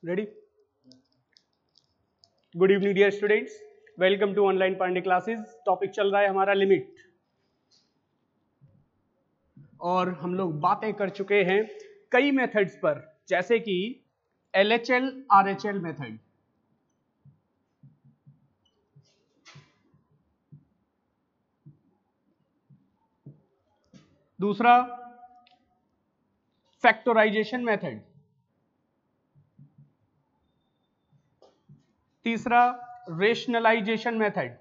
Ready? Good evening dear students, welcome to online Pandey classes. Topic चल रहा है हमारा लिमिट, और हम लोग बातें कर चुके हैं कई मेथड्स पर, जैसे कि LHL RHL मेथड, दूसरा फैक्टराइजेशन मेथड, तीसरा रेशनलाइजेशन मेथड,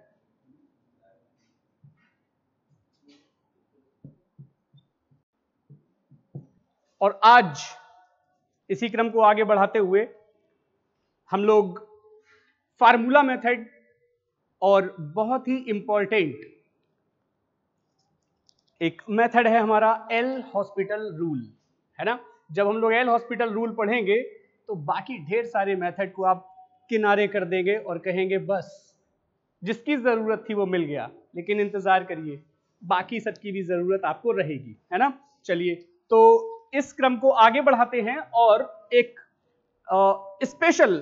और आज इसी क्रम को आगे बढ़ाते हुए हम लोग फार्मूला मेथड और बहुत ही इंपॉर्टेंट एक मेथड है हमारा एल हॉस्पिटल रूल, है ना। जब हम लोग एल हॉस्पिटल रूल पढ़ेंगे तो बाकी ढेर सारे मेथड को आप किनारे कर देंगे और कहेंगे बस जिसकी जरूरत थी वो मिल गया, लेकिन इंतजार करिए, बाकी सबकी भी जरूरत आपको रहेगी, है ना। चलिए तो इस क्रम को आगे बढ़ाते हैं और एक स्पेशल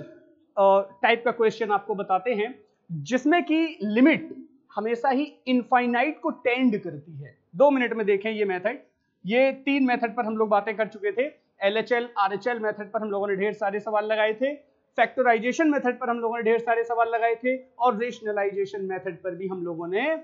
टाइप का क्वेश्चन आपको बताते हैं, जिसमें कि लिमिट हमेशा ही इनफाइनाइट को टेंड करती है। 2 मिनट में देखें ये मेथड। ये 3 मेथड पर हम लोग बातें कर चुके थे। LHL RHL मेथड पर हम लोगों ने ढेर सारे सवाल लगाए थे, फैक्टराइजेशन मेथड पर हम लोगों ने ढेर सारे सवाल लगाए थे, और रेशनलाइजेशन मेथड पर भी हम लोगों ने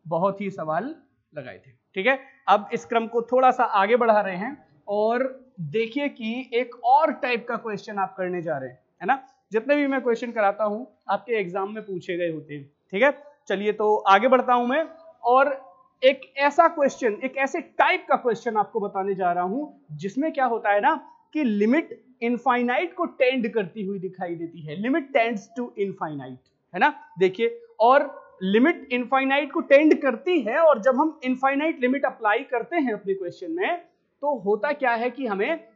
बहुत ही सवाल लगाए थे। ठीक है, अब इस क्रम को थोड़ा सा आगे बढ़ा रहे हैं और देखिए कि एक और टाइप का क्वेश्चन आप करने जा रहे हैं, है ना। जितने भी मैं क्वेश्चन कराता हूं आपके एग्जाम में पूछे गए होते हैं। ठीक है, चलिए तो आगे बढ़ता हूं मैं, और एक ऐसा क्वेश्चन, एक ऐसे टाइप का क्वेश्चन आपको बताने जा रहा हूं जिसमें क्या होता है ना कि लिमिट इनफाइनाइट को टेंड करती हुई दिखाई देती है। लिमिट टेंड्स टू इनफाइनाइट, है ना। देखिए, और लिमिट इनफाइनाइट को टेंड करती है, और जब हम इनफाइनाइट लिमिट अप्लाई करते हैं अपने क्वेश्चन में तो होता क्या है कि हमें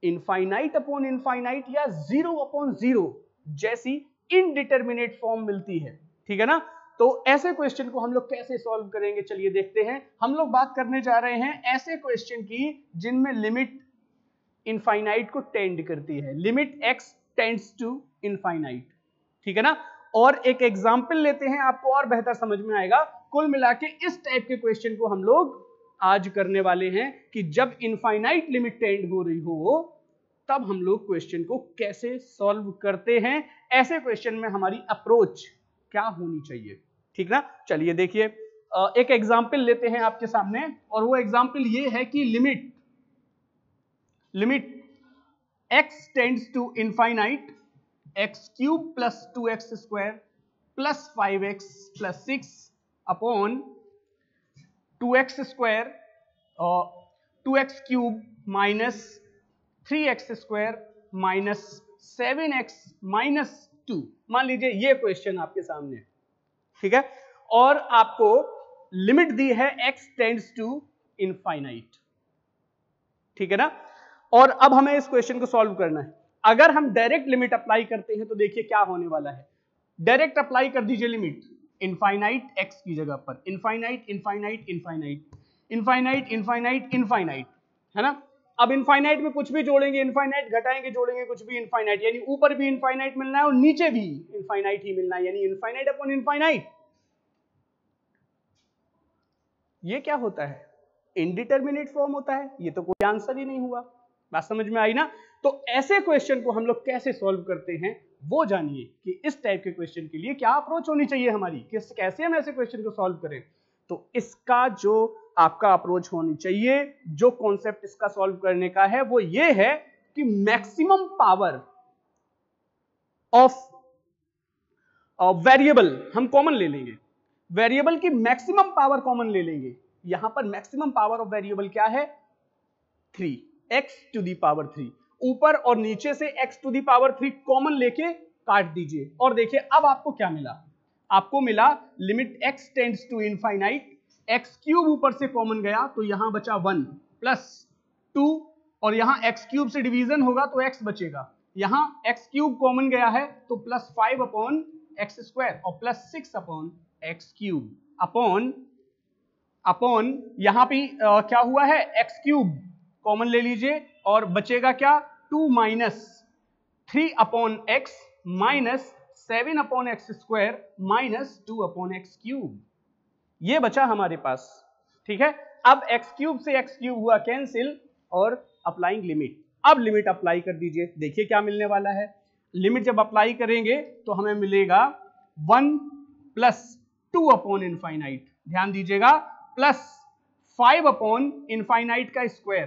इनफाइनाइट अपॉन इनफाइनाइट या 0 अपॉन 0 जैसी इनडिटरमिनेट फॉर्म मिलती है। ठीक है ना। तो ऐसे क्वेश्चन को हम लोग कैसे सॉल्व करेंगे, चलिए देखते हैं। हम लोग बात करने जा रहे हैं ऐसे क्वेश्चन की जिनमें लिमिट इनफाइनाइट को टेंड करती है, limit x tends to infinite. ठीक है ना। और एक एग्जांपल लेते हैं, आपको और बेहतर समझ में आएगा। कुल मिला के इस टाइप के क्वेश्चन को हम लोग आज करने वाले हैं कि जब इनफाइनाइट लिमिट टेंड हो रही हो तब हम लोग क्वेश्चन को कैसे सॉल्व करते हैं। ऐसे क्वेश्चन में हमारी अप्रोच क्या होनी चाहिए, ठीक ना। चलिए देखिए, एक एग्जांपल लेते हैं आपके सामने, और वो एग्जांपल ये है कि limit x tends to infinite x cube plus 2x square plus 5x plus 6 upon 2x square और 2x cube minus 3x square minus 7x minus 2। मान लीजिए ये क्वेश्चन आपके सामने, ठीक है, और आपको लिमिट दी है x टेंड्स टू इनफाइनाइट। ठीक है ना। और अब हमें इस क्वेश्चन को सॉल्व करना है। अगर हम डायरेक्ट लिमिट अप्लाई करते हैं तो देखिए क्या होने वाला है। डायरेक्ट अप्लाई कर दीजिए लिमिट, इनफाइनाइट x की जगह पर infinite infinite infinite infinite infinite infinite, है ना। अब इनफाइनाइट में कुछ भी जोड़ेंगे इनफाइनाइट, घटाएंगे जोड़ेंगे कुछ भी इनफाइनाइट, यानी ऊपर भी इनफाइनाइट मिलना है और नीचे भी इनफाइनाइट ही मिलना है, यानी इनफाइनाइट अपॉन इनफाइनाइट। ये क्या होता है? इनडिटरमिनेट फॉर्म होता है। ये तो कोई आंसर ही नहीं हुआ। बात समझ में आई ना। तो ऐसे क्वेश्चन को हम लोग कैसे सॉल्व करते हैं वो जानिए कि इस टाइप के क्वेश्चन के लिए क्या अप्रोच होनी चाहिए हमारी, कैसे हम ऐसे क्वेश्चन को सॉल्व करें। तो इसका जो आपका अप्रोच होनी चाहिए, जो कॉन्सेप्ट इसका सॉल्व करने का है वो ये है कि मैक्सिमम पावर ऑफ वेरिएबल हम कॉमन ले लेंगे, वेरिएबल की मैक्सिमम पावर कॉमन ले लेंगे, यहां पर मैक्सिमम पावर ऑफ वेरिएबल क्या है 3, x टू दी पावर 3। ऊपर और नीचे से x to the power 3 common लेके काट दीजिए और देखिए अब आपको क्या मिला। आपको मिला limit x tends to infinite, x cube ऊपर से कॉमन गया तो यहां बचा 1 प्लस 2 और यहां x क्यूब से डिवीजन होगा तो x बचेगा। यहां x क्यूब कॉमन गया है तो प्लस 5 अपॉन एक्स स्क्वायर और plus 6 upon x cube upon यहां पे क्या हुआ है x क्यूब कॉमन ले लीजिए और बचेगा क्या 2 minus 3 upon x minus 7 upon x square minus 2 upon x cube, ये बचा हमारे पास। ठीक है, अब एक्स क्यूब से एक्स क्यूब हुआ कैंसिल और अप्लाइंग लिमिट। अब लिमिट अप्लाई कर दीजिए, देखिए क्या मिलने वाला है। लिमिट जब अप्लाई करेंगे तो हमें मिलेगा 1 प्लस 2 अपॉन इनफाइनाइट, ध्यान दीजिएगा, प्लस 5 अपॉन इनफाइनाइट का स्क्वायर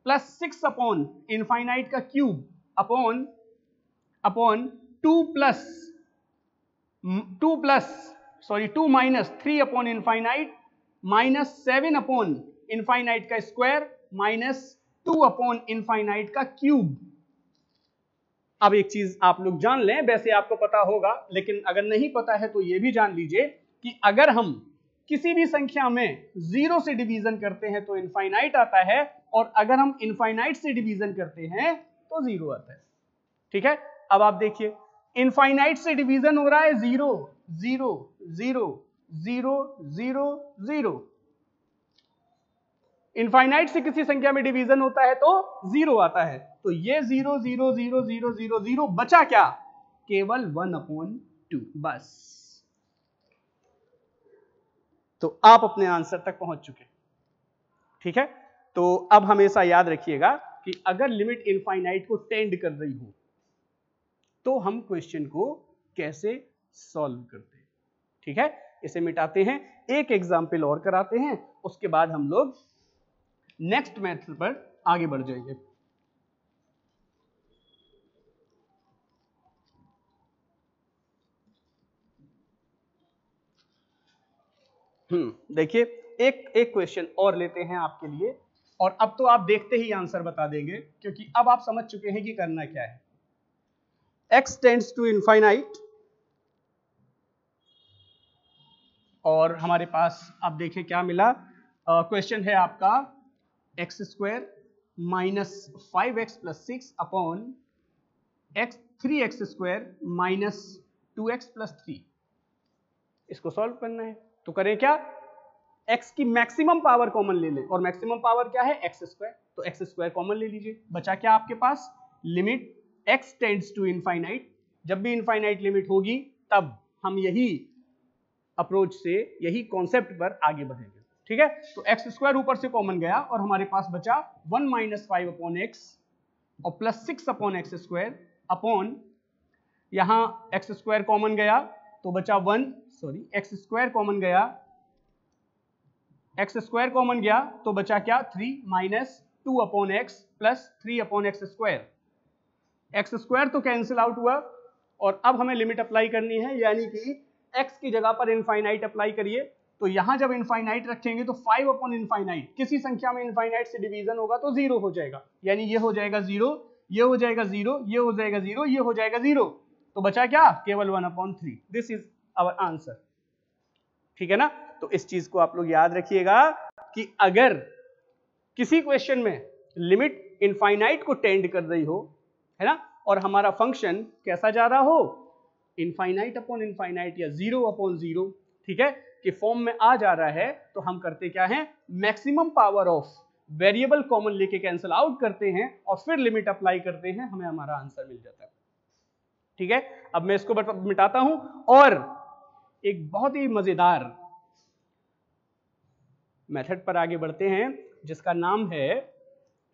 प्लस 6 अपॉन इनफाइनाइट का cube upon 2 minus 3 upon infinite minus 7 upon infinite का स्क्वायर माइनस 2 अपॉन इनफाइनाइट का क्यूब। अब एक चीज आप लोग जान लें, वैसे आपको पता होगा लेकिन अगर नहीं पता है तो यह भी जान लीजिए कि अगर हम किसी भी संख्या में 0 से डिवीजन करते हैं तो इनफाइनाइट आता है और अगर हम इनफाइनाइट से डिवीजन करते हैं तो 0 आता है। ठीक है, अब आप देखिए इनफाइनाइट से डिवीजन हो रहा है 0 0 0 0 0 0, इनफाइनाइट से किसी संख्या में डिवीजन होता है तो 0 आता है। तो ये 0 0 0 0 0 0 बचा क्या, केवल 1/2 बस। तो आप अपने आंसर तक पहुंच चुके। ठीक है, तो अब हमेशा याद रखिएगा कि अगर लिमिट इनफाइनाइट को टेंड कर रही हो तो हम क्वेश्चन को कैसे सॉल्व करते हैं। ठीक है, इसे मिटाते हैं, एक एग्जाम्पल और कराते हैं, उसके बाद हम लोग नेक्स्ट मेथड पर आगे बढ़ जाएंगे। देखिए एक क्वेश्चन और लेते हैं आपके लिए, और अब तो आप देखते ही आंसर बता देंगे क्योंकि अब आप समझ चुके हैं कि करना क्या है। x टेंड्स टू इनफाइनाइट और हमारे पास आप देखिए क्या मिला। क्वेश्चन है आपका x square minus 5x plus 6 upon x 3x square minus 2x plus 3, इसको सॉल्व करना है। तो करें क्या, x की मैक्सिमम पावर कॉमन ले लें और मैक्सिमम पावर क्या है एक्स स्क्वायर, तो एक्स स्क्वायर कॉमन ले लीजिए। बचा क्या आपके पास, limit x tends to infinite, जब भी इनफाइनाइट लिमिट होगी तब हम यही अप्रोच से यही कॉन्सेप्ट पर आगे बढ़ेंगे। ठीक है, तो एक्स स्क्वायर ऊपर से कॉमन गया और हमारे पास बचा 1 माइनस 5 अपॉन एक्स और plus 6 upon x square upon, यहां एक्स स्क्वायर कॉमन गया तो बचा 1, सॉरी एक्स स्क्वायर कॉमन गया, एक्स स्क्वायर कॉमन गया तो बचा क्या 3 minus 2 upon x plus 3 upon x square. X square तो कैंसिल आउट हुआ और अब हमें लिमिट अप्लाई करनी है, यानी कि x की जगह पर इनफाइनाइट अप्लाई करिए। तो यहां जब इनफाइनाइट रखेंगे तो 5 अपॉन इनफाइनाइट, किसी संख्या में इनफाइनाइट से डिवीजन होगा तो 0 हो जाएगा, यानी ये हो जाएगा 0, ये हो जाएगा 0, ये हो जाएगा 0, ये हो जाएगा 0, तो बचा क्या केवल 1/3। This is our answer. ठीक है ना, तो इस चीज को आप लोग याद रखिएगा कि अगर किसी क्वेश्चन में लिमिट इनफाइनाइट को टेंड कर रही हो, है ना, और हमारा फंक्शन कैसा जा रहा हो, इनफाइनाइट अपॉन इनफाइनाइट या 0 अपॉन 0, ठीक है, कि फॉर्म में आ जा रहा है, तो हम करते क्या हैं, maximum power of variable common लेके कैंसिल आउट करते हैं और फिर लिमिट अप्लाई करते हैं, हमें हमारा आंसर मिल जाता है। ठीक है, अब मैं इसको मिटाता हूं और एक बहुत ही मजेदार मेथड पर आगे बढ़ते हैं जिसका नाम है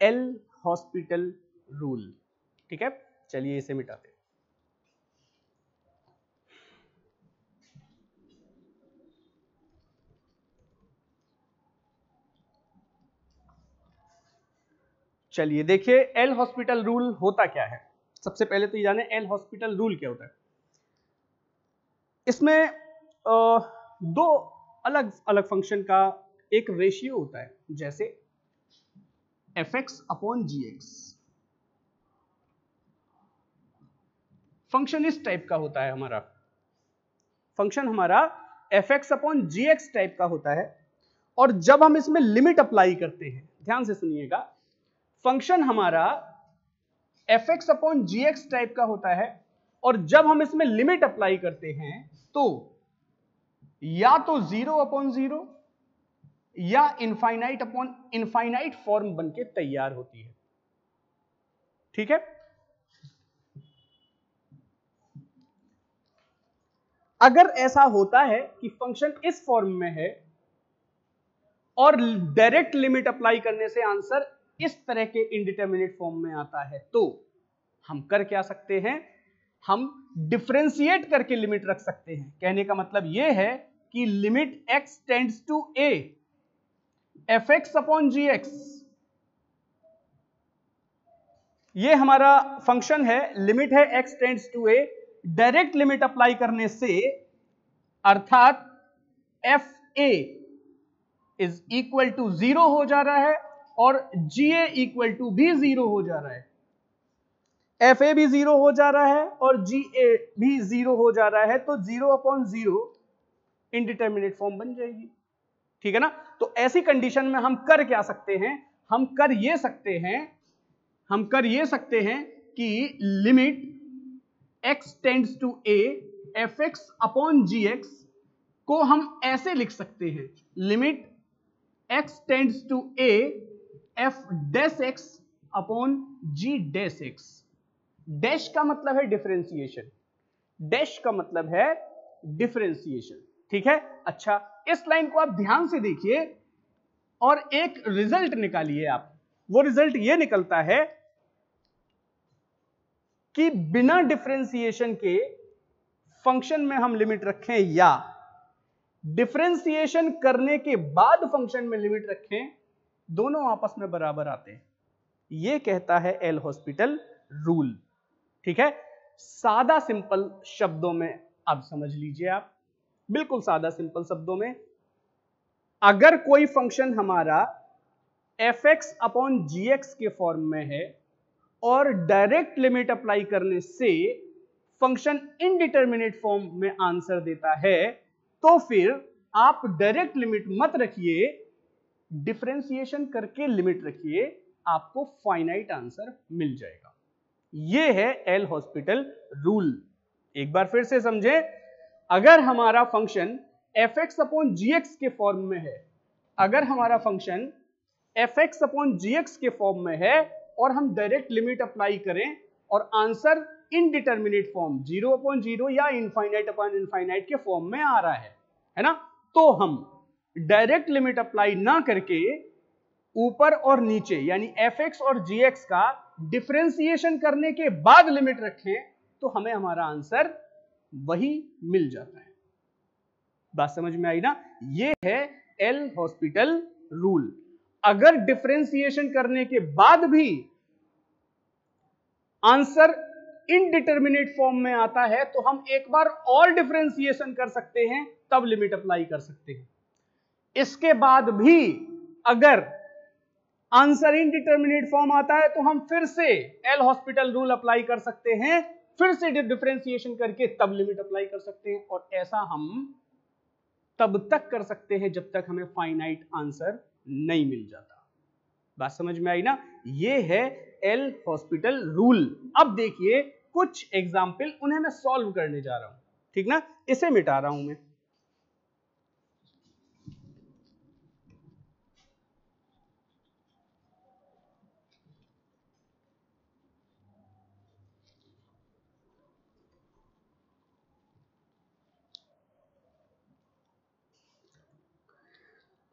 एल हॉस्पिटल रूल। ठीक है, चलिए इसे मिटाते हैं। चलिए देखिए एल हॉस्पिटल रूल होता क्या है। सबसे पहले तो ये जाने एल हॉस्पिटल रूल क्या होता है। इसमें दो अलग अलग फंक्शन का एक रेशियो होता है, जैसे fx/gx। फंक्शन इस टाइप का होता है हमारा, फंक्शन हमारा fx/gx टाइप का होता है। और जब हम इसमें लिमिट अप्लाई करते हैं, ध्यान से सुनिएगा, फंक्शन हमारा fx/gx टाइप का होता है, और जब हम इसमें लिमिट अप्लाई करते हैं तो या तो 0/0 या इनफाइनाइट फॉर्म बनके तैयार होती है। ठीक है, अगर ऐसा होता है कि फंक्शन इस फॉर्म में है और डायरेक्ट लिमिट अप्लाई करने से आंसर इस तरह के इनडिटरमिनेट फॉर्म में आता है, तो हम कर क्या सकते हैं, हम डिफरेंशिएट करके लिमिट रख सकते हैं। कहने का मतलब यह है कि limit x tends to a fx/gx, ये हमारा फंक्शन है, लिमिट है x tends to a, direct limit apply करने से अर्थात fa इज इक्वल टू 0 हो जा रहा है और ga इक्वल टू भी 0 हो जा रहा है, fa भी 0 हो जा रहा है और ga भी 0 हो जा रहा है, तो 0/0 इनडिटरमिनेट फॉर्म बन जाएगी। ठीक है ना, तो ऐसी कंडीशन में हम कर क्या सकते हैं, हम कर ये सकते हैं कि limit x tends to a fx/gx को हम ऐसे लिख सकते हैं, limit x tends to a f'(x/g'(x)। Dash का मतलब है डिफरेंशिएशन, डैश का मतलब है डिफरेंशिएशन। ठीक है, अच्छा इस लाइन को आप ध्यान से देखिए और एक रिजल्ट निकालिए आप। वो रिजल्ट ये निकलता है कि बिना डिफरेंशिएशन के फंक्शन में हम लिमिट रखें या डिफरेंशिएशन करने के बाद फंक्शन में लिमिट रखें, दोनों आपस में बराबर आते हैं। यह कहता है एल हॉस्पिटल रूल। ठीक है, सादा सिंपल शब्दों में अब समझ लीजिए आप, बिल्कुल सादा सिंपल शब्दों में, अगर कोई फंक्शन हमारा fx/gx के फॉर्म में है और डायरेक्ट लिमिट अप्लाई करने से फंक्शन इनडिटरमिनेट फॉर्म में आंसर देता है, तो फिर आप डायरेक्ट लिमिट मत रखिए, डिफरेंशिएशन करके लिमिट रखिए, आपको फाइनाइट आंसर मिल जाएगा। यह है एल हॉस्पिटल रूल। एक बार फिर से समझें, अगर हमारा फंक्शन fx/gx के फॉर्म में है, अगर हमारा फंक्शन fx/gx के फॉर्म में है और हम डायरेक्ट लिमिट अप्लाई करें और आंसर इनडिटरमिनेट फॉर्म 0/0 या इनफाइनाइट के फॉर्म में आ रहा है ना, तो हम डायरेक्ट लिमिट अप्लाई ना करके ऊपर और नीचे यानी fx और gx का डिफरेंशिएशन करने के बाद लिमिट रखें, तो हमें हमारा आंसर वही मिल जाता है। बात समझ में आई ना, ये है एल हॉस्पिटल रूल। अगर डिफरेंशिएशन करने के बाद भी आंसर इनडिटरमिनेट फॉर्म में आता है, तो हम एक बार और डिफरेंशिएशन कर सकते हैं, तब लिमिट अप्लाई कर सकते हैं। इसके बाद भी अगर आंसर इनडिटरमिनेट फॉर्म आता है, तो हम फिर से एल हॉस्पिटल रूल अप्लाई कर सकते हैं, फिर से डिफरेंशिएशन करके तब लिमिट अप्लाई कर सकते हैं, और ऐसा हम तब तक कर सकते हैं जब तक हमें फाइनाइट आंसर नहीं मिल जाता। बात समझ में आई ना, ये है एल हॉस्पिटल रूल। अब देखिए कुछ एग्जाम्पल, उन्हें मैं सॉल्व करने जा रहा हूं, ठीक ना, इसे मिटा रहा हूं मैं।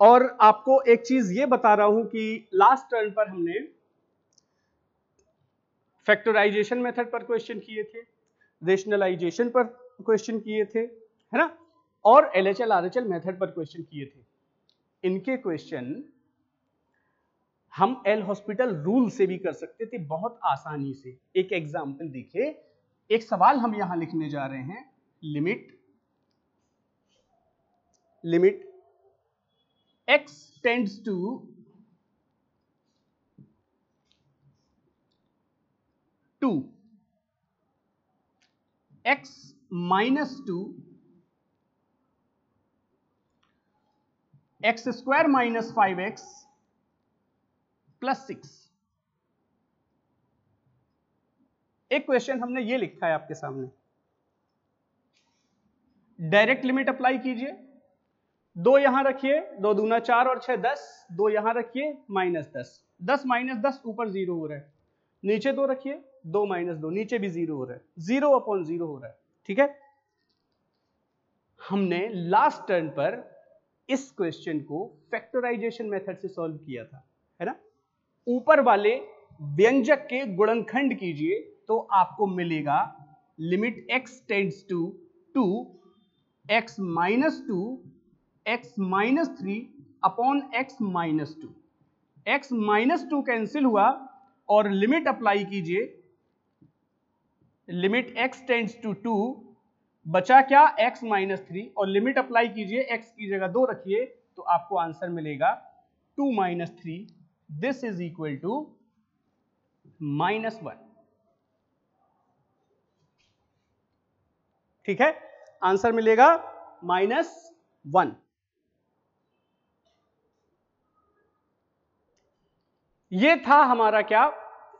और आपको एक चीज ये बता रहा हूं कि लास्ट टर्न पर हमने फैक्टराइजेशन मेथड पर क्वेश्चन किए थे, रेशनलाइजेशन पर क्वेश्चन किए थे, है ना, और एलएचएल आरएचएल मेथड पर क्वेश्चन किए थे। इनके क्वेश्चन हम एल हॉस्पिटल रूल से भी कर सकते थे बहुत आसानी से। एक एग्जांपल देखिए, एक सवाल हम यहां लिखने जा रहे हैं, limit x tends to 2, x minus 2, x square minus 5x plus 6। एक क्वेश्चन हमने ये लिखा है आपके सामने, डायरेक्ट लिमिट अप्लाई कीजिए, 2 यहां रखिए, 2 दूना 4 और 6 10, 2 यहां रखिए -10, 10 माइनस 10 ऊपर 0 हो रहा है, नीचे 2 रखिए, 2 माइनस 2 नीचे भी 0 हो रहा है, 0 अपॉन 0 हो रहा है। ठीक है, हमने लास्ट टर्न पर इस क्वेश्चन को फैक्टराइजेशन मेथड से सॉल्व किया था, है ना। ऊपर वाले व्यंजक के गुणनखंड कीजिए तो आपको मिलेगा limit x tends to 2, x minus 2, x minus 3 upon x minus 2, x minus 2 cancel हुआ और लिमिट अप्लाई कीजिए, लिमिट x टेंड्स टू 2, बचा क्या x माइनस 3, और लिमिट अप्लाई कीजिए, x की जगह 2 रखिए तो आपको आंसर मिलेगा 2 minus 3, this is equal to -1। ठीक है, आंसर मिलेगा -1। ये था हमारा क्या,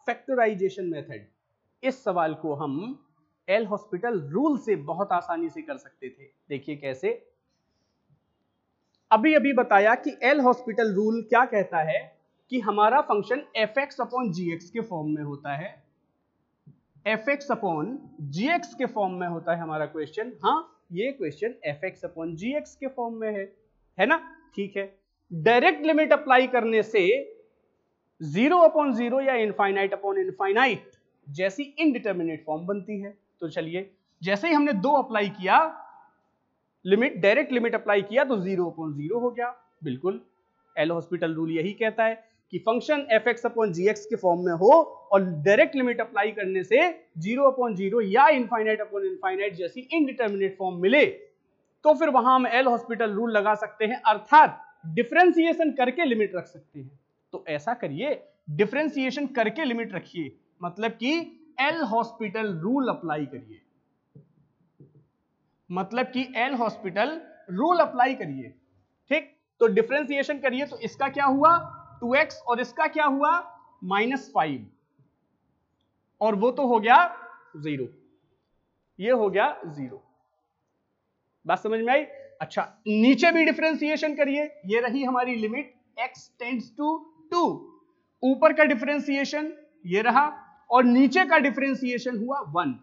फैक्टराइजेशन मेथड। इस सवाल को हम एल हॉस्पिटल रूल से बहुत आसानी से कर सकते थे। देखिए कैसे, अभी अभी बताया कि एल हॉस्पिटल रूल क्या कहता है कि हमारा फंक्शन fx अपॉन gx के फॉर्म में होता है, fx अपॉन gx के फॉर्म में होता है हमारा क्वेश्चन। हाँ, ये क्वेश्चन fx अपॉन gx के फॉर्म में है ना। ठीक है, डायरेक्ट लिमिट अप्लाई करने से 0 अपॉन 0 या इनफाइनाइट अपॉन इनफाइनाइट जैसी इनडिटर्मिनेट फॉर्म बनती है। तो चलिए, जैसे ही हमने 2 अप्लाई किया, लिमिट डायरेक्ट लिमिट अप्लाई किया तो 0 अपॉन 0 हो गया। बिल्कुल, एल हॉस्पिटल रूल यही कहता है कि फंक्शन fx अपॉन gx के फॉर्म में हो और डायरेक्ट लिमिट अप्लाई करने से 0 अपॉन 0 या इनफाइनाइट अपॉन इनफाइनाइट जैसी इनडिटर्मिनेट फॉर्म मिले, तो फिर वहां हम एल हॉस्पिटल रूल लगा सकते हैं, अर्थात डिफरेंशिएशन करके लिमिट रख सकते हैं। तो ऐसा करिए, डिफरेंशिएशन करके लिमिट रखिए, मतलब कि एल हॉस्पिटल रूल अप्लाई करिए, मतलब कि एल हॉस्पिटल रूल अप्लाई करिए। ठीक, तो डिफरेंशिएशन करिए तो इसका क्या हुआ 2x और इसका क्या हुआ -5, और वो तो हो गया 0, ये हो गया 0। बात समझ में आई? अच्छा, नीचे भी डिफरेंशिएशन करिए, ये रही हमारी लिमिट x टेंड्स टू 2, ऊपर का डिफरेंशिएशन ये रहा और नीचे का डिफरेंशिएशन हुआ 1,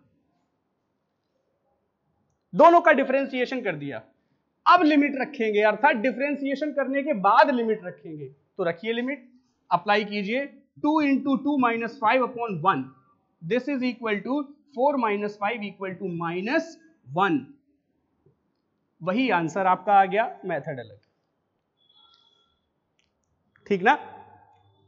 दोनों का डिफरेंशिएशन कर दिया। अब लिमिट रखेंगे, अर्थात डिफरेंशिएशन करने के बाद लिमिट रखेंगे। तो रखिए लिमिट, अप्लाई कीजिए, 2 into 2 minus 5 upon 1, this is equal to 4 minus 5 equal to -1। वही आंसर आपका आ गया, मेथड अलग। ठीक ना।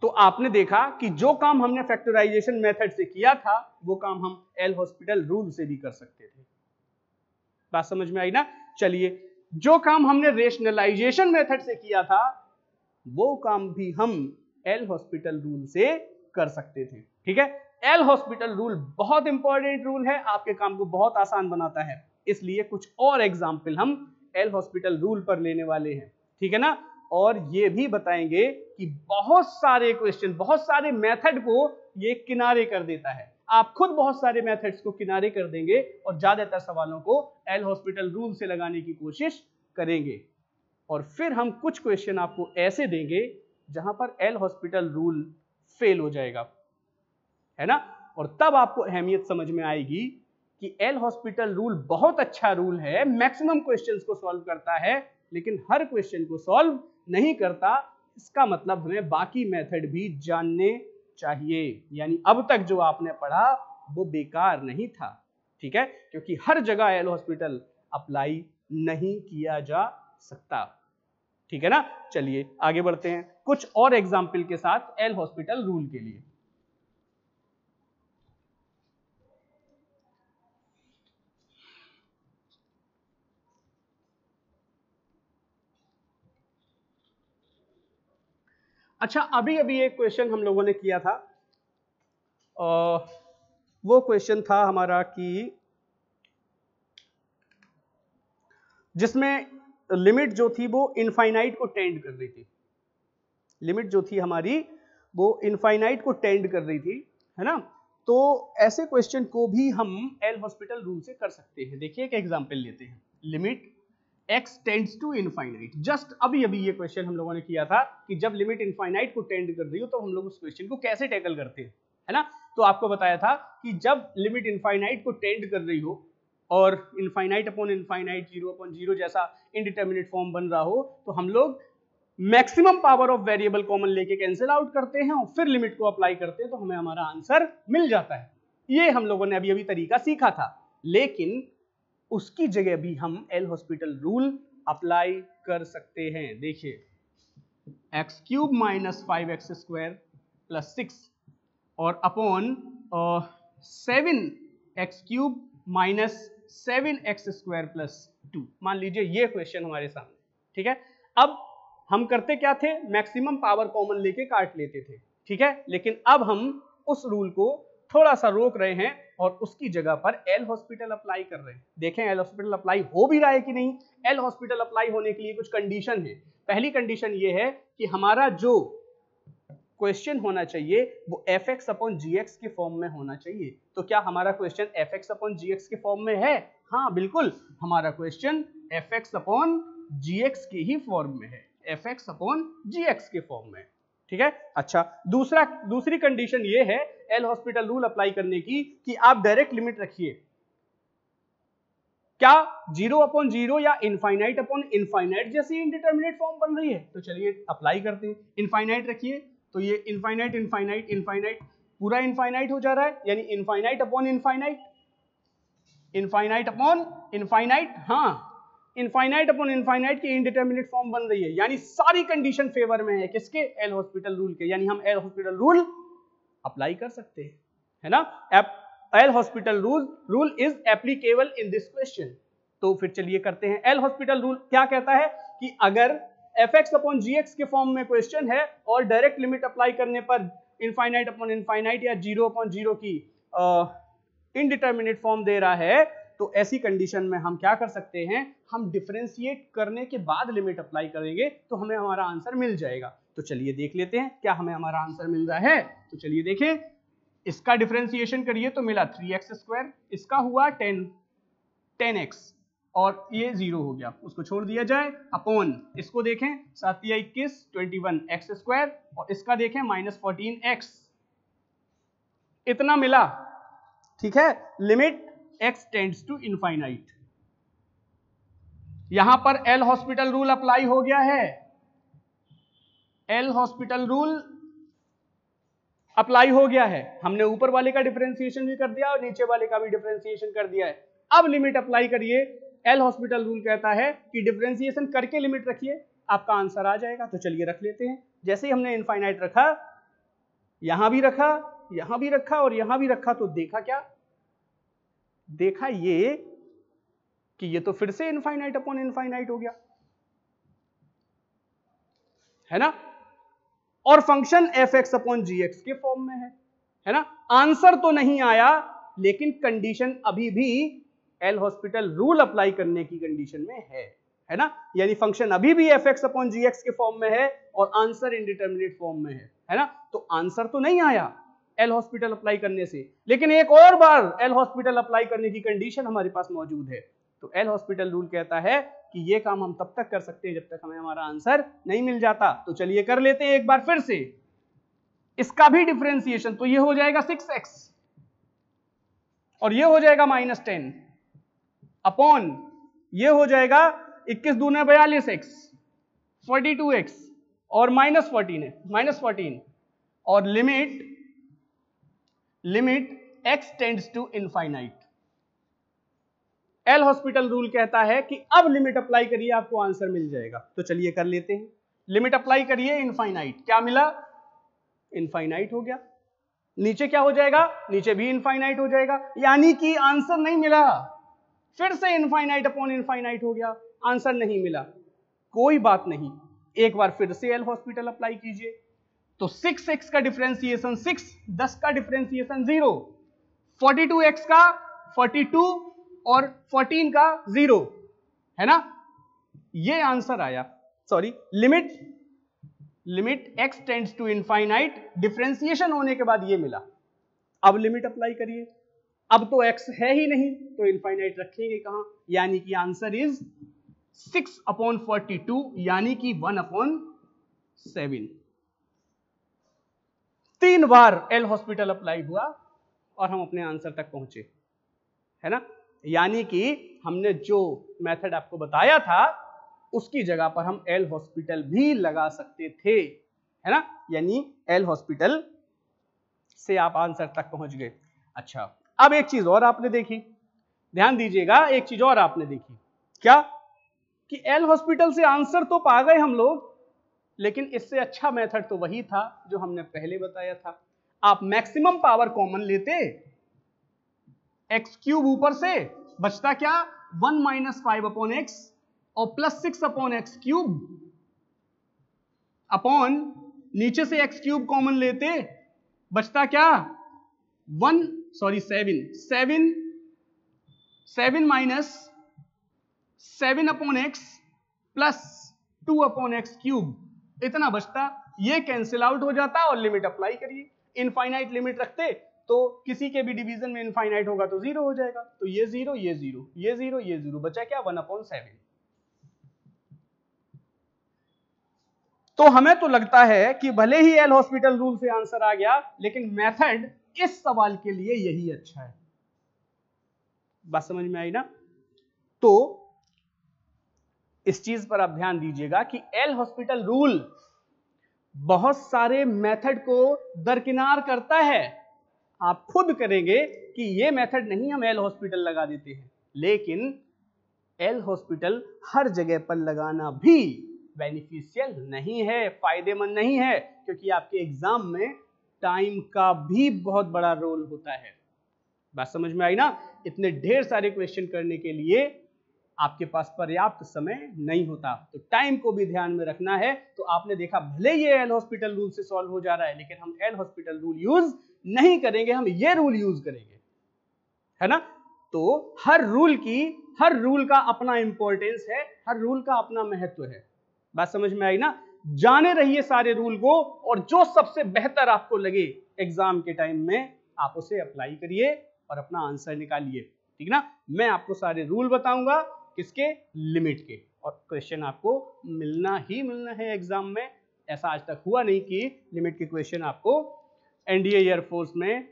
तो आपने देखा कि जो काम हमने फैक्टराइजेशन मेथड से किया था वो काम हम एल हॉस्पिटल रूल से भी कर सकते थे। बात समझ में आई ना। चलिए, जो काम हमने रेशनलाइजेशन मेथड से किया था वो काम भी हम एल हॉस्पिटल रूल से कर सकते थे। ठीक है, एल हॉस्पिटल रूल बहुत इंपॉर्टेंट रूल है, आपके काम को बहुत आसान बनाता है, इसलिए कुछ और एग्जाम्पल हम एल हॉस्पिटल रूल पर लेने वाले हैं। ठीक है ना, और ये भी बताएंगे कि बहुत सारे क्वेश्चन, बहुत सारे मेथड को ये किनारे कर देता है। आप खुद बहुत सारे मेथड्स को किनारे कर देंगे और ज्यादातर सवालों को एल हॉस्पिटल रूल से लगाने की कोशिश करेंगे, और फिर हम कुछ क्वेश्चन आपको ऐसे देंगे जहां पर एल हॉस्पिटल रूल फेल हो जाएगा, है ना। और तब आपको अहमियत समझ में आएगी कि एल हॉस्पिटल रूल बहुत अच्छा रूल है, मैक्सिमम क्वेश्चंस को सॉल्व करता है, लेकिन हर क्वेश्चन को सॉल्व नहीं करता। इसका मतलब हमें बाकी मेथड भी जानने चाहिए, यानी अब तक जो आपने पढ़ा वो बेकार नहीं था। ठीक है, क्योंकि हर जगह एल हॉस्पिटल अप्लाई नहीं किया जा सकता। ठीक है ना। चलिए आगे बढ़ते हैं कुछ और एग्जाम्पल के साथ एल हॉस्पिटल रूल के लिए। अच्छा, अभी अभी एक क्वेश्चन हम लोगों ने किया था, वो क्वेश्चन था हमारा कि जिसमें लिमिट जो थी वो इनफाइनाइट को टेंड कर रही थी। लिमिट जो थी हमारी वो इनफाइनाइट को टेंड कर रही थी, है ना। तो ऐसे क्वेश्चन को भी हम एल हॉस्पिटल रूल से कर सकते हैं। देखिए एक एग्जांपल लेते हैं, limit x tends to infinite. Just अभी अभी ये क्वेश्चन हम लोगों ने किया था कि जब लिमिट इनफाइनाइट को टेंड कर रही हो तो हम लोग उस क्वेश्चन को कैसे टैकल करते हैं, है ना। तो आपको बताया था कि जब लिमिट इनफाइनाइट को टेंड कर रही हो और इनफाइनाइट अपॉन इनफाइनाइट, 0 अपॉन 0 जैसा इनडिटर्मिनेट फॉर्म बन रहा हो तो हम लोग maximum power of variable common लेके कैंसिल आउट करते हैं और फिर लिमिट को अप्लाई करते हैं तो हमें हमारा आंसर मिल जाता है। ये हम लोगों ने अभी अभी तरीका सीखा था, लेकिन उसकी जगह भी हम एल हॉस्पिटल रूल अप्लाई कर सकते हैं। देखिए x cube minus 5x square plus 6 और upon 7x cube minus 7x square plus 2। मान लीजिए ये क्वेश्चन हमारे सामने, ठीक है। अब हम करते क्या थे, मैक्सिमम पावर कॉमन लेके काट लेते थे, ठीक है। लेकिन अब हम उस रूल को थोड़ा सा रोक रहे हैं और उसकी जगह पर एल हॉस्पिटल अप्लाई कर रहे हैं। देखें एल हॉस्पिटल अप्लाई हो भी रहा है कि नहीं। एल हॉस्पिटल अप्लाई होने के लिए कुछ कंडीशन है। पहली कंडीशन ये है कि हमारा जो क्वेश्चन होना चाहिए वो fx अपॉन gx के फॉर्म में होना चाहिए। तो क्या हमारा क्वेश्चन fx अपॉन gx के फॉर्म में है? हाँ बिल्कुल, हमारा क्वेश्चन fx अपॉन gx के ही फॉर्म में है, fx अपॉन gx के फॉर्म में, ठीक है। अच्छा, दूसरी कंडीशन ये है एल हॉस्पिटल रूल अप्लाई करने की कि आप डायरेक्ट लिमिट रखिए। क्या 0 अपॉन 0 या इनफाइनाइट अपॉन इनफाइनाइट जैसी इनडिटर्मिनेट फॉर्म बन रही है? तो चलिए अप्लाई करते हैं। इनफाइनाइट रखिए तो ये इनफाइनाइट इनफाइनाइट इनफाइनाइट पूरा इनफाइनाइट हो जा रहा है, यानी infinite upon infinite, infinite upon infinite, हाँ इनफाइनाइट अपॉन इनफाइनाइट की इनडिटर्मिनेट फॉर्म बन रही है। यानी सारी कंडीशन फेवर में है किसके? एल हॉस्पिटल रूल के। यानी हम एल हॉस्पिटल रूल अप्लाई कर सकते हैं, है ना। L hospital rule is applicable in this question. तो फिर चलिए करते हैं। एल हॉस्पिटल रूल क्या कहता है कि अगर fx अपॉन gx के फॉर्म में क्वेश्चन है और डायरेक्ट लिमिट अप्लाई करने पर इनफाइनाइट अपॉन इनफाइनाइट या 0 अपॉन 0 की इनडिटर्मिनेट फॉर्म दे रहा है, तो ऐसी कंडीशन में हम क्या कर सकते हैं, हम डिफरेंशिएट करने के बाद लिमिट अप्लाई करेंगे तो हमें हमारा आंसर मिल जाएगा। तो चलिए देख लेते हैं क्या हमें हमारा आंसर मिल रहा है। तो चलिए देखें, इसका डिफरेंशिएशन करिए तो मिला 3x स्क्वायर, इसका हुआ 10x और ये 0 हो गया, उसको छोड़ दिया जाए, अपॉन इसको देखें 7 या 21 21x स्क्वायर और इसका देखें माइनस 14x, इतना मिला, ठीक है। Limit x tends to infinite. यहां पर एल हॉस्पिटल रूल अप्लाई हो गया है, एल हॉस्पिटल रूल अप्लाई हो गया है। हमने ऊपर वाले का डिफरेंशिएशन भी कर दिया और नीचे वाले का भी डिफरेंशिएशन कर दिया है। अब लिमिट अप्लाई करिए। एल हॉस्पिटल रूल कहता है कि डिफरेंशिएशन करके लिमिट रखिए, आपका आंसर आ जाएगा। तो चलिए रख लेते हैं। जैसे ही हमने इनफाइनाइट रखा, यहां भी रखा, यहां भी रखा और यहां भी रखा, तो देखा क्या, देखा ये कि ये तो फिर से इनफाइनाइट अपॉन इनफाइनाइट हो गया, है ना। और फंक्शन fx अपॉन gx के फॉर्म में है ना। आंसर तो नहीं आया, लेकिन कंडीशन अभी भी एल हॉस्पिटल रूल अप्लाई करने की कंडीशन में है ना। यानी फंक्शन अभी भी fx अपॉन gx के फॉर्म में है और आंसर इंडिटर्मिनेट फॉर्म में है ना। तो आंसर तो नहीं आया एल हॉस्पिटल अप्लाई करने से, लेकिन एक और बार एल हॉस्पिटल अप्लाई करने की कंडीशन हमारे पास मौजूद है। तो एल हॉस्पिटल रूल कहता है कि ये काम हम तब तक कर सकते हैं जब तक हमें हमारा आंसर नहीं मिल जाता। तो चलिए कर लेते हैं एक बार फिर से इसका भी डिफरेंशिएशन। तो ये हो जाएगा 6x और ये हो जाएगा -10 अपॉन ये हो जाएगा 21 दूने 42x 42x और -14 है, -14 और limit x tends to infinite. L hospital rule कहता है कि अब लिमिट अप्लाई करिए, आपको आंसर मिल जाएगा। तो चलिए कर लेते हैं। लिमिट अप्लाई करिए इनफाइनाइट, क्या मिला, इनफाइनाइट हो गया। नीचे क्या हो जाएगा, नीचे भी इनफाइनाइट हो जाएगा, यानी कि आंसर नहीं मिला, फिर से इनफाइनाइट अपॉन इनफाइनाइट हो गया, आंसर नहीं मिला। कोई बात नहीं, एक बार फिर से एल हॉस्पिटल अप्लाई कीजिए। तो 6x का डिफरेंशिएशन 6, 10 का डिफरेंशिएशन 0, 42x का 42 और 14 का 0, है ना। ये आंसर आया। Sorry, limit x tends to infinite, differentiation होने के बाद ये मिला। अब लिमिट अप्लाई करिए, अब तो x है ही नहीं तो इनफाइनाइट रखेंगे कहां, यानी कि आंसर इज 6/42, यानी कि 1/7। 3 बार एल हॉस्पिटल अप्लाई हुआ और हम अपने आंसर तक पहुंचे, है ना। यानी कि हमने जो मेथड आपको बताया था उसकी जगह पर हम एल हॉस्पिटल भी लगा सकते थे, है ना। यानी एल हॉस्पिटल से आप आंसर तक पहुंच गए। अच्छा, अब एक चीज और आपने देखी, ध्यान दीजिएगा, एक चीज और आपने देखी, क्या कि एल हॉस्पिटल से आंसर तो पा गए हम लोग, लेकिन इससे अच्छा मेथड तो वही था जो हमने पहले बताया था। आप मैक्सिमम पावर कॉमन लेते, x³ ऊपर से बचता क्या, 1 - 5/x और +6/x³ अपॉन नीचे से x³ कॉमन लेते, बचता क्या 7 - 7/x +2/x³, इतना बचता। ये कैंसिल आउट हो जाता और लिमिट अप्लाई करिए। इनफाइनाइट लिमिट रखते तो किसी के भी डिवीजन में इनफाइनाइट होगा तो 0 हो जाएगा, तो ये 0, ये 0, ये 0, ये 0, बचा क्या 1/7। तो हमें तो लगता है कि भले ही एल हॉस्पिटल रूल से आंसर आ गया, लेकिन मेथड इस सवाल के लिए यही अच्छा है। बात समझ में आई ना। तो इस चीज पर आप ध्यान दीजिएगा कि एल हॉस्पिटल रूल बहुत सारे मेथड को दरकिनार करता है। आप खुद करेंगे कि ये मेथड नहीं, हम एल हॉस्पिटल लगा देते हैं, लेकिन एल हॉस्पिटल हर जगह पर लगाना भी बेनिफिशियल नहीं है, फायदेमंद नहीं है, क्योंकि आपके एग्जाम में टाइम का भी बहुत बड़ा रोल होता है। बात समझ में आई ना। इतने ढेर सारे क्वेश्चन करने के लिए आपके पास पर्याप्त समय नहीं होता, तो टाइम को भी ध्यान में रखना है। तो आपने देखा, भले ये एल हॉस्पिटल रूल से सॉल्व हो जा रहा है, लेकिन हम एल हॉस्पिटल रूल यूज नहीं करेंगे, हम ये रूल यूज करेंगे, है ना। तो हर रूल का अपना इंपॉर्टेंस है, हर रूल का अपना महत्व है। बात समझ में आई ना। जाने रहिए सारे रूल को, और जो सबसे बेहतर आपको लगे एग्जाम के टाइम में आप उसे अप्लाई करिए और अपना आंसर निकालिए, ठीक ना। मैं आपको सारे रूल बताऊंगा, किसके, लिमिट के, और क्वेश्चन आपको मिलना ही मिलना है एग्जाम में। ऐसा आज तक हुआ नहीं कि लिमिट के क्वेश्चन आपको एनडीए एयरफोर्स में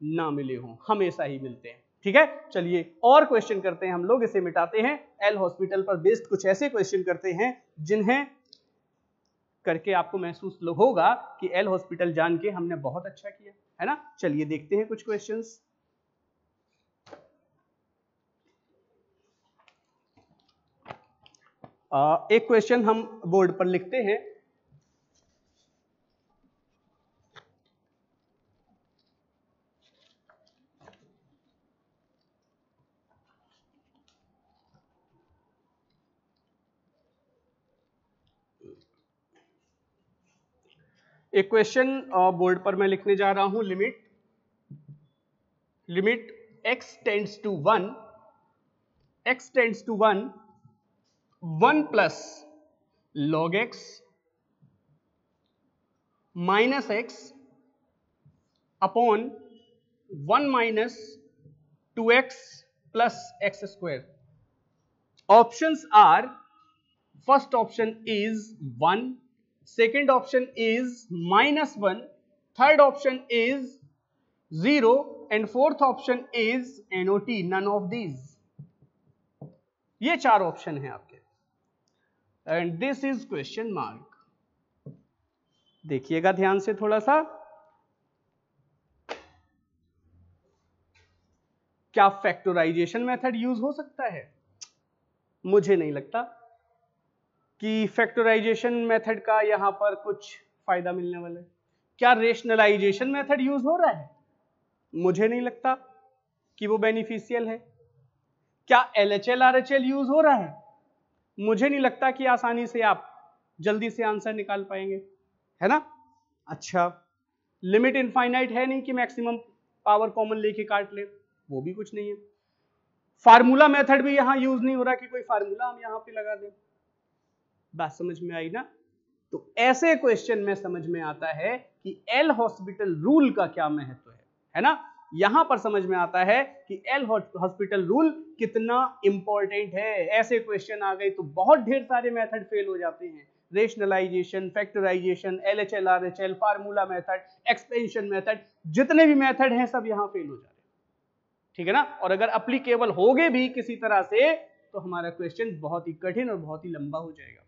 ना मिले हों, हमेशा ही मिलते हैं, ठीक है। चलिए और क्वेश्चन करते हैं हम लोग, इसे मिटाते हैं। एल हॉस्पिटल पर बेस्ड कुछ ऐसे क्वेश्चन करते हैं जिन्हें करके आपको महसूस होगा कि एल हॉस्पिटल जान के हमने बहुत अच्छा किया, है ना। चलिए देखते हैं कुछ क्वेश्चंस। एक क्वेश्चन हम बोर्ड पर लिखते हैं। एक क्वेश्चन बोर्ड पर मैं लिखने जा रहा हूं। Limit x tends to 1, x tends to 1, 1 plus log x minus x upon 1 minus 2x plus x square. Options are, first option is 1, second option is -1, third option is 0, and fourth option is NOT, none of these। ये 4 option हैं आपके, and this is question mark। देखिएगा ध्यान से थोड़ा सा, क्या factorisation method use हो सकता है? मुझे नहीं लगता कि फैक्टराइजेशन मेथड का यहां पर कुछ फायदा मिलने वाला है। क्या रेशनलाइजेशन मेथड यूज हो रहा है? मुझे नहीं लगता कि वो बेनिफिशियल है। क्या LHL RHL यूज हो रहा है? मुझे नहीं लगता कि आसानी से आप जल्दी से आंसर निकाल पाएंगे, है ना। अच्छा, लिमिट इनफाइनाइट है नहीं कि मैक्सिमम पावर कॉमन लेके काट ले, वो भी कुछ नहीं है। फार्मूला मेथड भी यहां यूज नहीं हो रहा कि कोई फार्मूला हम यहां पे लगा दें। बात समझ में आई ना? तो ऐसे क्वेश्चन में समझ में आता है कि एल हॉस्पिटल रूल का क्या महत्व है ना? यहां पर समझ में आता है कि एल हॉस्पिटल रूल कितना इंपॉर्टेंट है। ऐसे क्वेश्चन आ गए तो बहुत ढेर सारे मेथड फेल हो जाते हैं। Rationalisation, factorisation, LHL, RHL, formula method, expansion method, जितने भी मेथड हैं सब यहां फेल हो जा रहे हैं। ठीक है ना? और अगर अप्लीकेबल होगे भी किसी तरह से तो हमारा क्वेश्चन बहुत ही कठिन और बहुत ही लंबा हो जाएगा।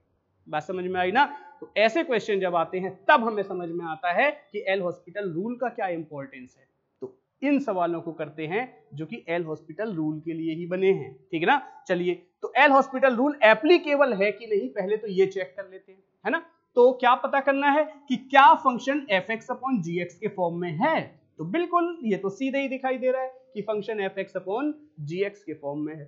बात समझ में आई ना? तो ऐसे क्वेश्चन जब आते हैं तब हमें समझ में आता है कि एल हॉस्पिटल रूल का क्या इंपॉर्टेंस है। तो इन सवालों को करते हैं जो कि एल हॉस्पिटल रूल के लिए ही बने हैं। ठीक है ना? चलिए, तो एल हॉस्पिटल रूल एप्लीकेबल है कि नहीं पहले तो ये चेक कर लेते हैं, है ना? तो क्या पता करना है कि क्या फंक्शन fx अपॉन gx के फॉर्म में है। तो बिल्कुल ये तो सीधे ही दिखाई दे रहा है कि फंक्शन fx अपॉन gx के फॉर्म में है।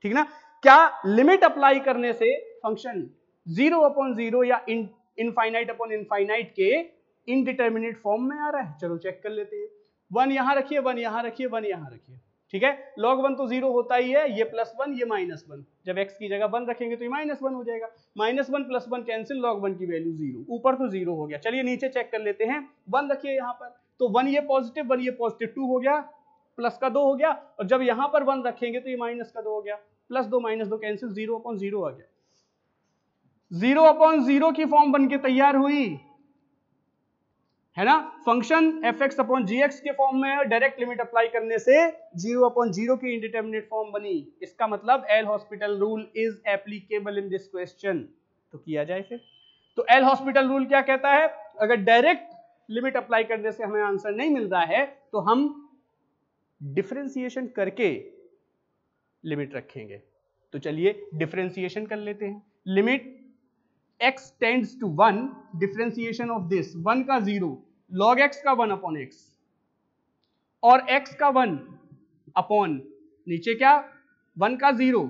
ठीक ना? क्या लिमिट अप्लाई करने से फंक्शन 0 अपॉन 0 या इनफाइनाइट अपॉन इनफाइनाइट के इनडिटर्मिनेट फॉर्म में आ रहा है? चलो चेक कर लेते हैं। 1 यहां रखिए, 1 यहां रखिए, 1 यहां रखिए। ठीक है, log 1 तो 0 होता ही है, ये +1 ये -1, जब x की जगह 1 रखेंगे तो ये -1 हो जाएगा। -1 + 1 कैंसिल, log 1 की वैल्यू 0, ऊपर तो 0 हो गया। चलिए नीचे चेक कर लेते हैं। 1 रखिए यहाँ पर, तो 1 ये पॉजिटिव, 1 ये पॉजिटिव, 2 हो गया, प्लस का 2 हो गया। और जब यहाँ पर 1 रखेंगे तो ये माइनस का 2 हो गया, +2 -2 कैंसिल, 0 अपॉन 0 आ गया। 0 अपॉन 0 की फॉर्म बनके तैयार हुई, है ना? फंक्शन fx अपॉन gx के फॉर्म में डायरेक्ट लिमिट अप्लाई करने से 0 अपॉन 0 की इंडिटरमिनेट फॉर्म बनी। इसका मतलब L hospital rule is applicable in this question. तो किया जाए फिर। तो एल हॉस्पिटल रूल क्या कहता है? अगर डायरेक्ट लिमिट अप्लाई करने से हमें आंसर नहीं मिल रहा है तो हम डिफरेंशिएशन करके लिमिट रखेंगे। तो चलिए डिफरेंशिएशन कर लेते हैं। Limit x tends to 1, differentiation of this 1 का 0, log x का 1 अपॉन x और x का 1 अपॉन नीचे क्या 1 का 0,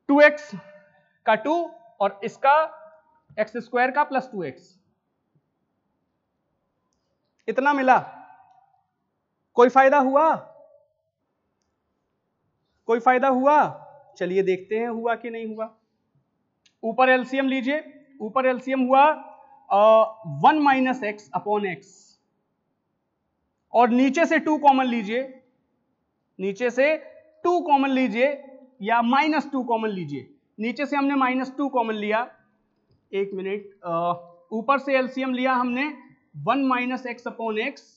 2x का 2 और इसका x स्क्वायर का प्लस 2x, इतना मिला। कोई फायदा हुआ? कोई फायदा हुआ? चलिए देखते हैं हुआ कि नहीं हुआ। ऊपर एलसीएम लीजिए, ऊपर एलसीएम हुआ 1 माइनस एक्स अपॉन एक्स और नीचे से 2 कॉमन लीजिए, नीचे से 2 कॉमन लीजिए या -2 कॉमन लीजिए। नीचे से हमने -2 कॉमन लिया, एक मिनट, ऊपर से एलसीएम लिया हमने 1 माइनस एक्स अपॉन एक्स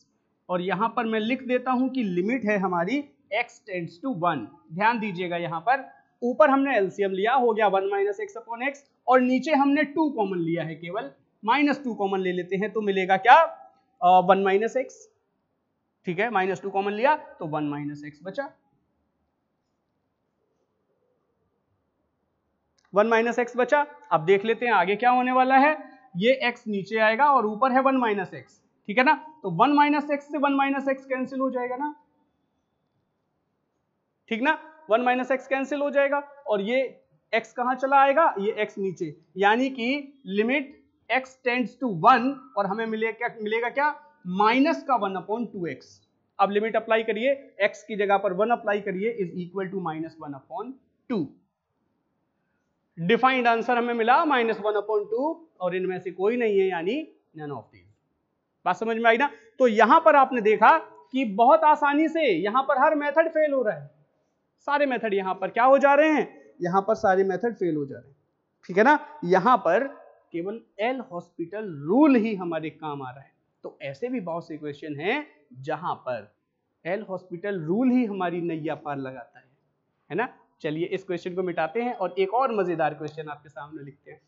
और यहां पर मैं लिख देता हूं कि लिमिट है हमारी x टेंड्स टू 1। ध्यान दीजिएगा, यहां पर ऊपर हमने एलसीएम लिया, हो गया 1 माइनस एक्स अपॉन एक्स और नीचे हमने 2 कॉमन लिया है, केवल -2 कॉमन ले लेते हैं तो मिलेगा क्या 1 माइनस एक्स। ठीक है, -2 कॉमन लिया तो 1 माइनस एक्स बचा, 1 माइनस एक्स बचा। अब देख लेते हैं आगे क्या होने वाला है। ये x नीचे आएगा और ऊपर है 1 माइनस एक्स। ठीक है ना? तो 1 माइनस एक्स से 1 माइनस एक्स कैंसिल हो जाएगा ना, ठीक ना? 1 माइनस एक्स कैंसिल हो जाएगा और ये x कहां चला आएगा, ये x नीचे, यानी कि लिमिट x टेंड्स टू 1 और हमें मिलेगा क्या माइनस का 1 अपॉन 2x। अब लिमिट अप्लाई करिए, x की जगह पर 1 अप्लाई करिए, is equal to -1 upon 2। Defined answer हमें मिला -1 अपॉन 2 और इनमें से कोई नहीं है, यानी नन ऑफ दीज। बात समझ में आई ना? तो यहां पर आपने देखा कि बहुत आसानी से यहां पर हर मेथड फेल हो रहा है, सारे मेथड यहां पर क्या हो जा रहे हैं, यहां पर सारे मेथड फेल हो जा रहे हैं। ठीक है ना? यहां पर केवल एल हॉस्पिटल रूल ही हमारे काम आ रहा है। तो ऐसे भी बहुत से क्वेश्चन हैं जहां पर एल हॉस्पिटल रूल ही हमारी नैया पार लगाता है ना? चलिए इस क्वेश्चन को मिटाते हैं और एक और मजेदार क्वेश्चन आपके सामने लिखते हैं।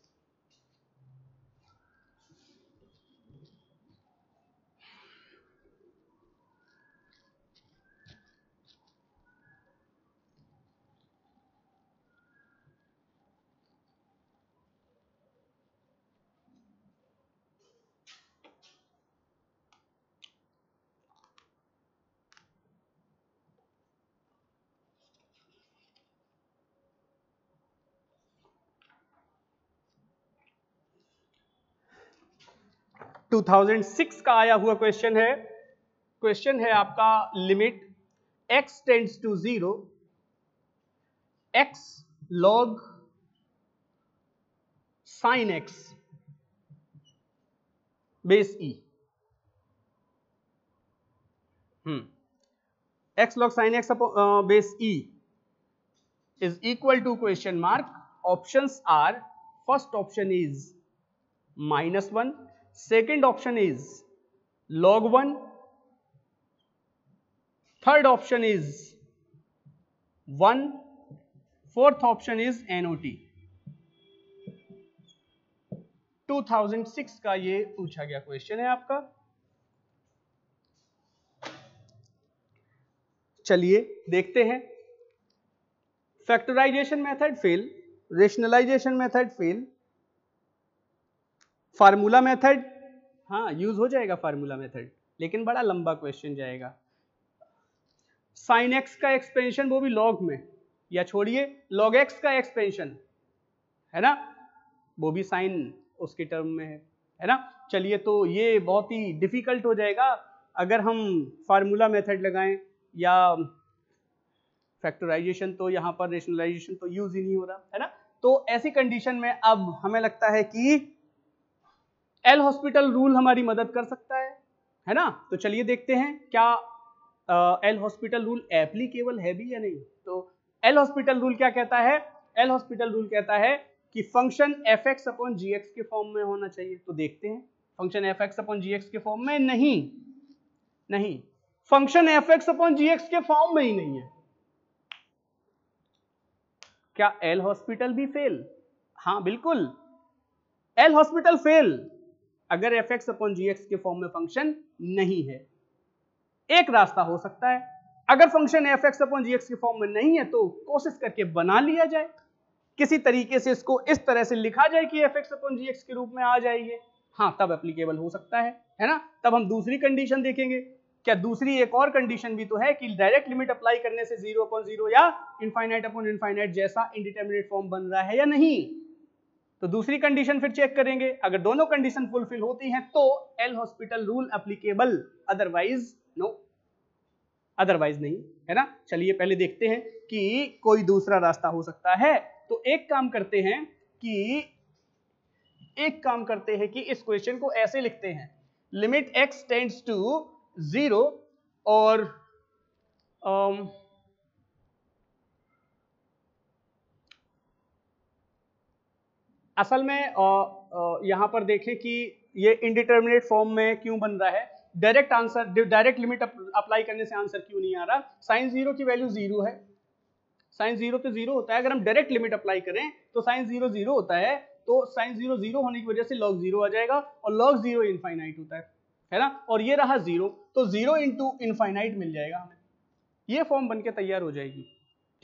2006 का आया हुआ क्वेश्चन है। क्वेश्चन है आपका limit x tends to 0 x log sin x base e। x log sin x base e is equal to question mark. Options are, first option is -1, second option is log 1, third option is 1, fourth option is NOT। 2006 का ये पूछा गया question है आपका। चलिए देखते हैं। Factorisation method fail, rationalisation method fail, formula method हाँ यूज हो जाएगा फार्मूला मेथड, लेकिन बड़ा लंबा क्वेश्चन जाएगा। साइन एक्स का एक्सपेंशन वो भी लॉग में, या छोड़िए लॉग एक्स का एक्सपेंशन है ना, वो भी साइन उसके टर्म में है ना। चलिए तो ये बहुत ही डिफिकल्ट हो जाएगा अगर हम फार्मूला मेथड लगाएं या फैक्टराइजेशन, तो यहाँ पर रेशनलाइजेशन तो यूज ही नहीं हो रहा है ना। तो ऐसी कंडीशन में अब हमें लगता है कि एल हॉस्पिटल रूल हमारी मदद कर सकता है ना। तो चलिए देखते हैं क्या एल हॉस्पिटल रूल एप्लीकेबल है भी या नहीं। तो एल हॉस्पिटल रूल क्या कहता है? एल हॉस्पिटल रूल कहता है कि फंक्शन एफ एक्स अपॉन जी एक्स के फॉर्म में होना चाहिए। तो देखते हैं, फंक्शन एफ एक्स अपॉन जी एक्स के फॉर्म में नहीं, फंक्शन एफ एक्स अपॉन जी एक्स के फॉर्म में ही नहीं है। क्या एल हॉस्पिटल भी फेल? हाँ बिल्कुल, एल हॉस्पिटल फेल अगर एफ एक्स अपॉन जी एक्स के फॉर्म में फंक्शन नहीं है। एक रास्ता हो सकता है, अगर फंक्शन एफ एक्स अपॉन जी एक्स के फॉर्म में नहीं है तो कोशिश करके बना लिया जाए, किसी तरीके से इसको इस तरह से लिखा जाए कि एफ एक्स अपॉन जी एक्स के रूप में आ जाएगी। हाँ तब एप्लीकेबल हो सकता है ना। तब हम दूसरी कंडीशन देखेंगे। क्या दूसरी एक और कंडीशन भी तो है कि डायरेक्ट लिमिट अप्लाई करने से 0 अपॉन 0 या इनफाइनाइट अपॉन इनफाइनाइट जैसा इंडिटरमिनेट फॉर्म बन रहा है या नहीं। तो दूसरी कंडीशन फिर चेक करेंगे, अगर दोनों कंडीशन फुलफिल होती हैं तो L hospital rule applicable, otherwise no, otherwise नहीं, है ना। चलिए पहले देखते हैं कि कोई दूसरा रास्ता हो सकता है। तो एक काम करते हैं कि इस क्वेश्चन को ऐसे लिखते हैं, लिमिट x टेंड्स टू 0 और असल में यहां पर देखें कि ये इनडिटरमिनेट फॉर्म में क्यों बन रहा है। डायरेक्ट लिमिट अप्लाई करने से आंसर क्यों नहीं आ रहा। साइन 0 की वैल्यू 0 है, साइन 0 तो 0 होता है। अगर हम डायरेक्ट लिमिट अप्लाई करें तो साइन 0 0 होता है, तो साइन 0 0 होने की वजह से लॉग 0 आ जाएगा और लॉग 0 इनफाइनाइट होता है ना। और ये रहा 0, तो 0 इंटू इनफाइनाइट मिल जाएगा हमें, ये फॉर्म बनके तैयार हो जाएगी।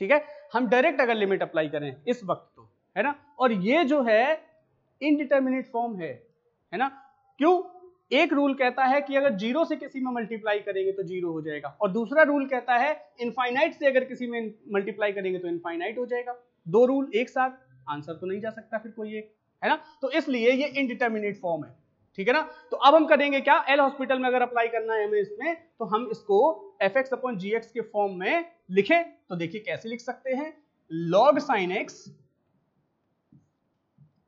ठीक है, हम डायरेक्ट अगर लिमिट अप्लाई करें इस वक्त तो, है ना। और ये जो है इनडिटरमिनेट फॉर्म है ना। क्यों? एक रूल कहता है कि अगर 0 से किसी में मल्टीप्लाई करेंगे तो 0 हो जाएगा, और दूसरा रूल कहता है इनफाइनाइट से अगर किसी में मल्टीप्लाई करेंगे तो इनफाइनाइट हो जाएगा। दो रूल एक साथ, आंसर तो नहीं जा सकता फिर कोई एक, है ना। तो इसलिए ये इनडिटरमिनेट फॉर्म है, ठीक है ना। तो अब हम करेंगे क्या, एल हॉस्पिटल में अगर अप्लाई करना है हमें इसमें, तो हम इसको एफ एक्स अपॉन जी एक्स के फॉर्म में लिखें। तो देखिए कैसे लिख सकते हैं, log sine x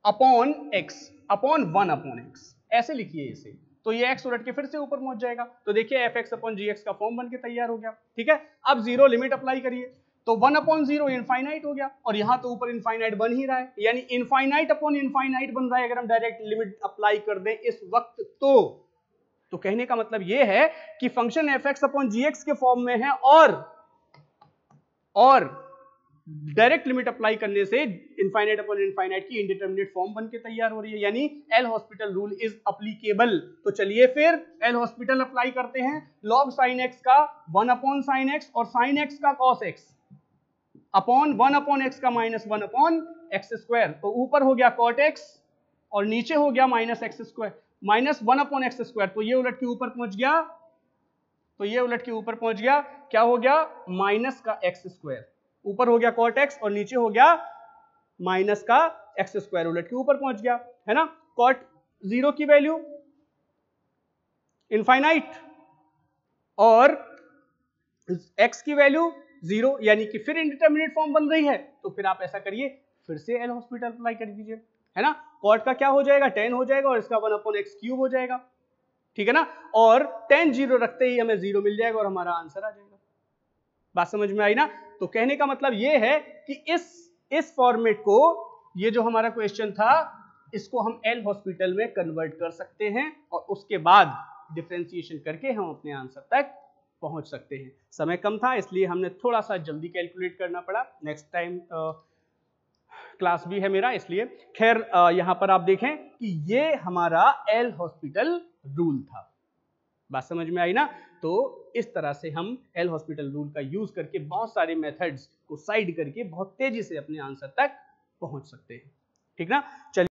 upon x upon 1 upon x, ऐसे लिखिए इसे। तो ये x उलट के फिर से ऊपर पहुंच जाएगा। तो देखिए एफ एक्स अपॉन जी एक्स का फॉर्म बनके तैयार हो गया। ठीक है, अब 0 लिमिट अप्लाई करिए तो 1 अपॉन 0 इनफाइनाइट हो गया, और यहां तो ऊपर इनफाइनाइट बन ही रहा है, यानी इनफाइनाइट अपॉन इनफाइनाइट बन रहा है अगर हम डायरेक्ट लिमिट अप्लाई कर दें इस वक्त तो कहने का मतलब ये है कि फंक्शन एफ एक्स अपॉन जी एक्स के फॉर्म में है, और डायरेक्ट लिमिट अप्लाई करने से इनफाइनाइट अपॉन इनफाइनाइट की इनडिटरमिनेट फॉर्म बनके तैयार हो रही है, यानी L hospital rule is applicable. तो चलिए फिर एल हॉस्पिटल अप्लाई करते हैं। लॉग साइन एक्स का 1 अपॉन साइन एक्स और साइन एक्स का cos x upon 1 upon x का माइनस 1 अपॉन एक्स स्क्वायर। तो ऊपर हो गया कॉट एक्स और नीचे हो गया minus x square, minus 1 upon x square. तो ये उलट के ऊपर पहुंच गया, क्या हो गया, माइनस का एक्स स्क्वायर। ऊपर हो गया कॉट एक्स और नीचे हो गया माइनस का एक्स स्क्वायर, उलट के ऊपर पहुंच गया, है ना। कॉट 0 की वैल्यू इनफाइनाइट, और x की वैल्यू 0, यानी कि फिर इंडिटरमिनेट फॉर्म बन रही है, तो फिर आप ऐसा करिए, फिर से एल हॉस्पिटल अप्लाई कर दीजिए, है ना। कॉट का क्या हो जाएगा, 10 हो जाएगा, और इसका 1/x³ हो जाएगा, ठीक है ना। और 10 0 रखते ही हमें 0 मिल जाएगा और हमारा आंसर आ जाएगा। बात समझ में आई ना। तो कहने का मतलब ये है कि इस फॉर्मेट को, ये जो हमारा क्वेश्चन था, इसको हम एल हॉस्पिटल में कन्वर्ट कर सकते हैं और उसके बाद डिफरेंशिएशन करके हम अपने आंसर तक पहुंच सकते हैं। समय कम था इसलिए हमने थोड़ा सा जल्दी कैलकुलेट करना पड़ा, नेक्स्ट टाइम क्लास भी है मेरा इसलिए। खैर यहां पर आप देखें कि ये हमारा एल हॉस्पिटल रूल था। बात समझ में आई ना। तो इस तरह से हम एल हॉस्पिटल रूल का यूज करके बहुत सारे मेथड्स को साइड करके बहुत तेजी से अपने आंसर तक पहुंच सकते हैं, ठीक ना। चलिए